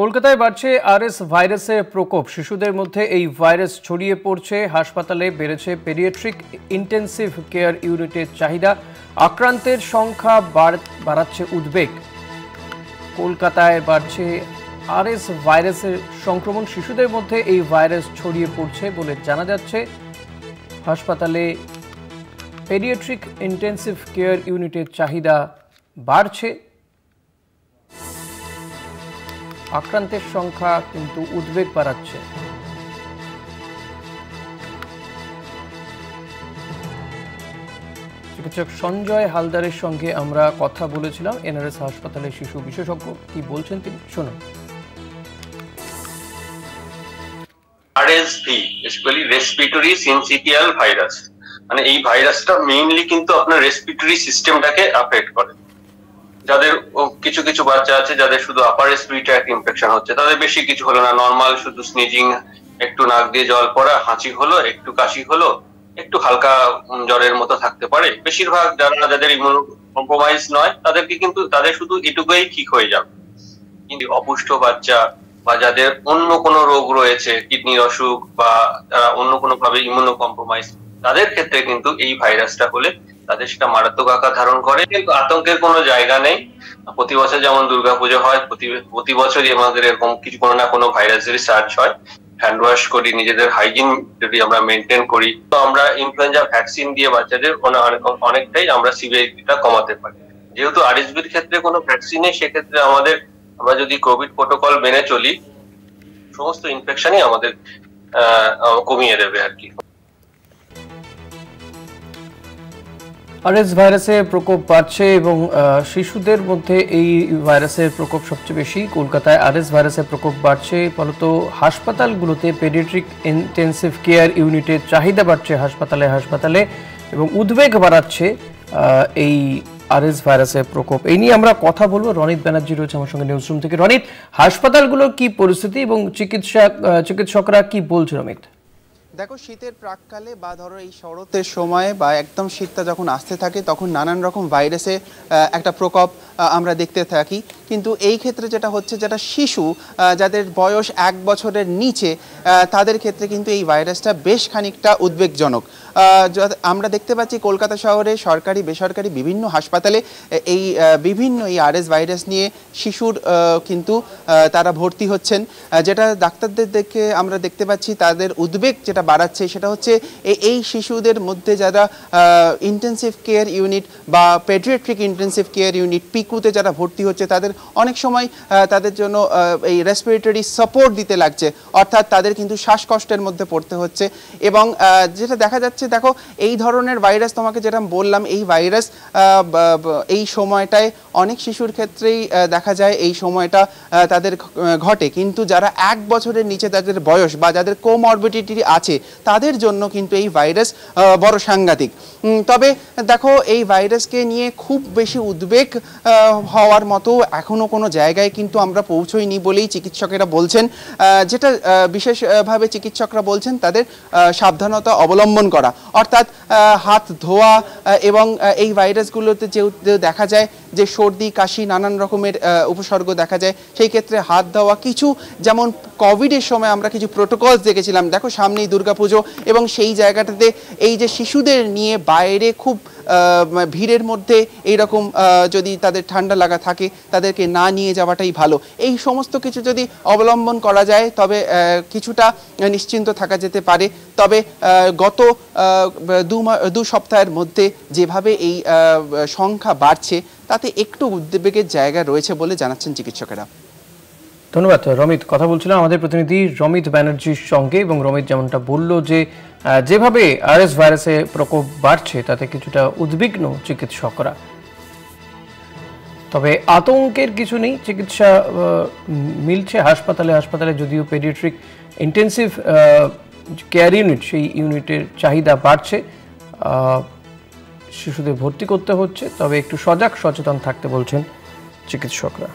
কলকাতায় বাড়ছে আরএস ভাইরাসের প্রকোপ। শিশুদের মধ্যে এই ভাইরাস ছড়িয়ে পড়ছে। হাসপাতালে বেড়েছে পেডিয়াট্রিক ইন্টেন্সিভ কেয়ার ইউনিটের চাহিদা। আক্রান্তের সংখ্যা বাড়াচ্ছে উদ্বেগ। কলকাতায় বাড়ছে আরএস ভাইরাসের সংক্রমণ। শিশুদের মধ্যে এই ভাইরাস ছড়িয়ে পড়ছে বলে জানা যাচ্ছে। হাসপাতালে পেডিয়াট্রিক ইন্টেন্সিভ কেয়ার ইউনিটের চাহিদা বাড়ছে। আক্রান্তের সংখ্যা কিন্তু উদ্বেগ বাড়াচ্ছে। চিকিৎসক সঞ্জয় হালদারের সঙ্গে আমরা কথা বলেছিলাম। এনআরএস হাসপাতালের শিশু বিশেষজ্ঞ কি বলছেন তিনি শুনুন। RSV basically respiratory syncytial virus, মানে এই ভাইরাসটা মেইনলি কিন্তু আপনার রেসপিরেটরি সিস্টেমটাকে অ্যাফেক্ট করে। যাদের কিছু কিছু বাচ্চা আছে যাদের শুধু আপার রেসপিরেটরি ট্র্যাক্ট ইনফেকশন হচ্ছে, তাদের বেশি কিছু হলো না, নর্মাল শুধু স্নিজিং, একটু নাক দিয়ে জল পড়া, হাঁচি হলো, একটু কাশি হলো, একটু হালকা জ্বরের মতো থাকতে পারে। বেশিরভাগ যাদের ইমিউনো কম্প্রোমাইজ নয় তাদের শুধু এটুকুই ঠিক হয়ে যাবে। কিন্তু অপুষ্ট বাচ্চা বা যাদের অন্য কোনো রোগ রয়েছে, কিডনির অসুখ বা তারা অন্য কোনো ভাবে ইমিউনো কম্প্রোমাইজ, তাদের ক্ষেত্রে কিন্তু এই ভাইরাসটা হলে তাদের সেটা মারাত্মক আকার ধারণ করে। কিন্তু আতঙ্কের কোনো জায়গা নেই। প্রতি বছর যেমন দুর্গাপুজো হয়, প্রতি বছরই আমাদের এরকম কিছু কোনো না কোনো ভাইরাসের সার্চ হয়। হ্যান্ড ওয়াশ করি, নিজেদের হাইজিন যদি আমরা মেনটেন করি, তো আমরা ইনফ্লুয়েঞ্জা ভ্যাকসিন দিয়ে বাচ্চাদের অনেকটাই আমরা সিভিয়ারিটিটা কমাতে পারি। যেহেতু আরএসভির ক্ষেত্রে কোনো ভ্যাকসিন নেই, সেক্ষেত্রে আমরা যদি কোভিড প্রোটোকল মেনে চলি, সমস্ত ইনফেকশনই আমাদের কমিয়ে দেবে আর কি। আরএস ভাইরাসের প্রকোপ বাড়ছে এবং শিশুদের মধ্যে এই ভাইরাসের প্রকোপ সবচেয়ে বেশি। কলকাতায় আরএস ভাইরাসের প্রকোপ বাড়ছে, ফলত হাসপাতালগুলোতে পেডিয়াট্রিক ইন্টেন্সিভ কেয়ার ইউনিটের চাহিদা বাড়ছে হাসপাতালে এবং উদ্বেগ বাড়াচ্ছে এই আরএস ভাইরাসের প্রকোপ। এই নিয়ে আমরা কথা বলবো। রনিত ব্যানার্জি রয়েছে আমার সঙ্গে নিউজরুম থেকে। রনিত, হাসপাতালগুলোর কি পরিস্থিতি এবং চিকিৎসকরা কি বলছে? রমিত, দেখো, শীতের প্রাককালে বা ধরো এই শরতের সময় বা একদম শীতটা যখন আসতে থাকে তখন নানান রকম ভাইরাসে একটা প্রকোপ আমরা দেখতে থাকি। কিন্তু এই ক্ষেত্রে যেটা হচ্ছে, যেটা শিশু যাদের বয়স 1 বছরের নিচে, তাদের ক্ষেত্রে কিন্তু এই ভাইরাসটা বেশ খানিকটা উদ্বেগজনক। আমরা দেখতে পাচ্ছি কলকাতা শহরে সরকারি বেসরকারি বিভিন্ন হাসপাতালে বিভিন্ন আরএস ভাইরাস নিয়ে শিশুর কিন্তু তারা ভর্তি হচ্ছেন। যেটা ডাক্তারদের দেখে আমরা দেখতে পাচ্ছি তাদের উদ্বেগ যেটা বাড়াচ্ছে সেটা হচ্ছে এই শিশুদের মধ্যে যারা ইন্টেন্সিভ কেয়ার ইউনিট বা পেডিয়াট্রিক ইন্টেন্সিভ কেয়ার ইউনিট পিকুতে যারা ভর্তি হচ্ছে, তাদের অনেক সময় তাদের জন্য এই রেসপিরেটরি সাপোর্ট দিতে লাগছে, অর্থাৎ তাদের কিন্তু শ্বাসকষ্টের মধ্যে পড়তে হচ্ছে। এবং যেটা দেখা যাচ্ছে, দেখো, এই ধরনের ভাইরাস, তোমাকে যেটা বললাম, এই ভাইরাস এই সময়টায় অনেক শিশুর ক্ষেত্রেই দেখা যায় এই সময়টা তাদের ঘটে। কিন্তু যারা 1 বছরের নিচে তাদের বয়স বা যাদের কোমরবিডিটি আছে, তাদের জন্য কিন্তু এই ভাইরাস বড় সাংঘাতিক। তবে দেখো, এই ভাইরাসকে নিয়ে খুব বেশি উদ্বেগ হওয়ার মতো এখনো কোনো জায়গায় কিন্তু আমরা পৌঁছইনি বলেই চিকিৎসকেরা বলছেন। যেটা বিশেষভাবে চিকিৎসকরা বলছেন তাদের সাবধানতা অবলম্বন করা, অর্থাৎ হাত ধোয়া এবং এই ভাইরাসগুলোতে যে দেখা যায় যে সর্দি কাশি নানান রকমের উপসর্গ দেখা যায়, সেই ক্ষেত্রে হাত ধোয়া, কিছু যেমন কোভিডের সময় আমরা কিছু প্রোটোকলস দেখেছিলাম। দেখো, সামনেই দুর্গাপুজো এবং সেই জায়গাটাতে এই যে শিশুদের নিয়ে বাইরে খুব ভিড়ের মধ্যে এইরকম যদি তাদের ঠান্ডা লাগা থাকে, তাদেরকে না নিয়ে যাওয়াটাই ভালো। এই সমস্ত কিছু যদি অবলম্বন করা যায় তবে কিছুটা নিশ্চিন্ত থাকা যেতে পারে। তবে গত 2 সপ্তাহের মধ্যে যেভাবে এই সংখ্যা বাড়ছে, তাতে একটু উদ্বেগের জায়গা রয়েছে বলে জানাচ্ছেন চিকিৎসকেরা। ধন্যবাদ রমিত। কথা বলছিলাম আমাদের প্রতিনিধি রমিত ব্যানার্জির সঙ্গে এবং রমিত যেমনটা বলল যে যেভাবে আরএস ভাইরাসের প্রকোপ বাড়ছে তাতে কিছুটা উদ্বিগ্ন চিকিৎসকরা। তবে আতঙ্কের কিছু নেই, চিকিৎসা মিলছে হাসপাতালে যদিও পেডিয়াট্রিক ইন্টেন্সিভ কেয়ার ইউনিট, সেই ইউনিটের চাহিদা বাড়ছে, শিশুদের ভর্তি করতে হচ্ছে। তবে একটু সচেতন থাকতে বলছেন চিকিৎসকরা।